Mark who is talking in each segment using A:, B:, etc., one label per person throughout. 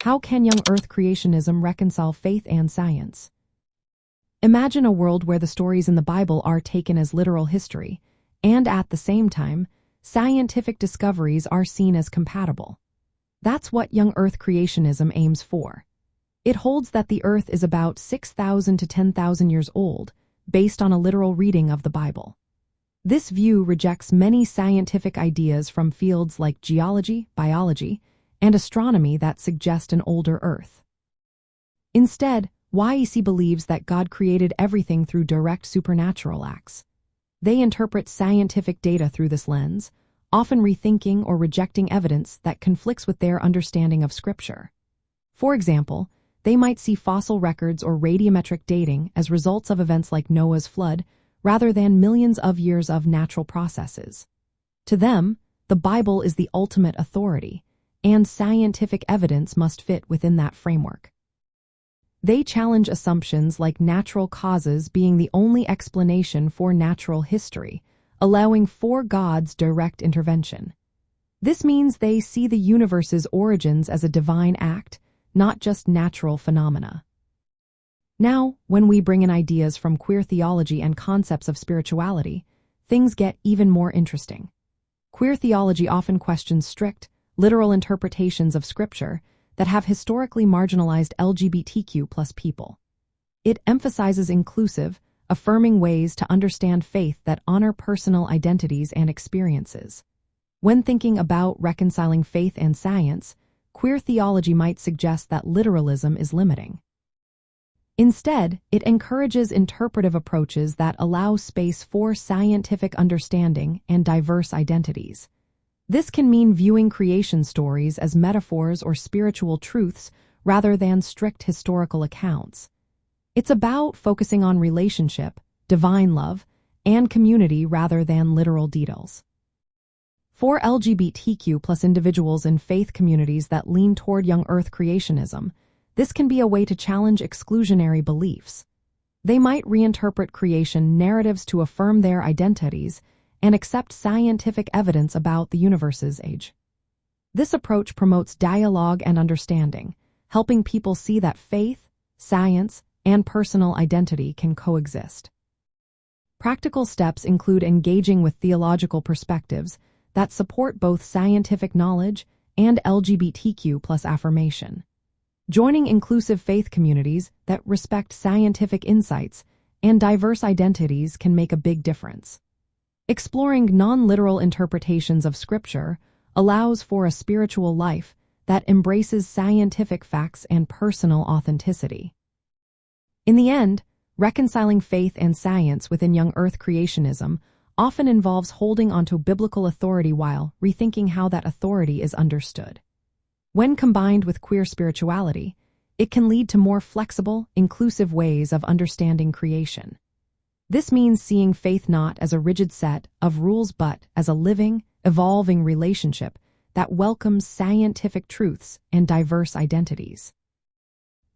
A: How can young Earth creationism reconcile faith and science? Imagine a world where the stories in the Bible are taken as literal history, and at the same time, scientific discoveries are seen as compatible. That's what young Earth creationism aims for. It holds that the Earth is about 6,000 to 10,000 years old, based on a literal reading of the Bible. This view rejects many scientific ideas from fields like geology, biology, and astronomy that suggest an older Earth. Instead, YEC believes that God created everything through direct supernatural acts. They interpret scientific data through this lens, often rethinking or rejecting evidence that conflicts with their understanding of Scripture. For example, they might see fossil records or radiometric dating as results of events like Noah's flood, rather than millions of years of natural processes. To them, the Bible is the ultimate authority, and scientific evidence must fit within that framework. They challenge assumptions like natural causes being the only explanation for natural history, allowing for God's direct intervention. This means they see the universe's origins as a divine act, not just natural phenomena. Now, when we bring in ideas from queer theology and concepts of spirituality, things get even more interesting. Queer theology often questions strict, literal interpretations of Scripture that have historically marginalized LGBTQ+ people. It emphasizes inclusive, affirming ways to understand faith that honor personal identities and experiences. When thinking about reconciling faith and science, queer theology might suggest that literalism is limiting. Instead, it encourages interpretive approaches that allow space for scientific understanding and diverse identities. This can mean viewing creation stories as metaphors or spiritual truths rather than strict historical accounts. It's about focusing on relationship, divine love, and community rather than literal details. For LGBTQ+ individuals in faith communities that lean toward young Earth creationism, this can be a way to challenge exclusionary beliefs. They might reinterpret creation narratives to affirm their identities and accept scientific evidence about the universe's age. This approach promotes dialogue and understanding, helping people see that faith, science, and personal identity can coexist. Practical steps include engaging with theological perspectives that support both scientific knowledge and LGBTQ+ affirmation. Joining inclusive faith communities that respect scientific insights and diverse identities can make a big difference. Exploring non-literal interpretations of Scripture allows for a spiritual life that embraces scientific facts and personal authenticity. In the end, reconciling faith and science within young Earth creationism often involves holding onto biblical authority while rethinking how that authority is understood. When combined with queer spirituality, it can lead to more flexible, inclusive ways of understanding creation. This means seeing faith not as a rigid set of rules but as a living, evolving relationship that welcomes scientific truths and diverse identities.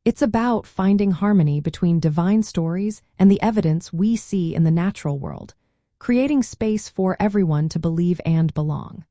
A: It's about finding harmony between divine stories and the evidence we see in the natural world, creating space for everyone to believe and belong.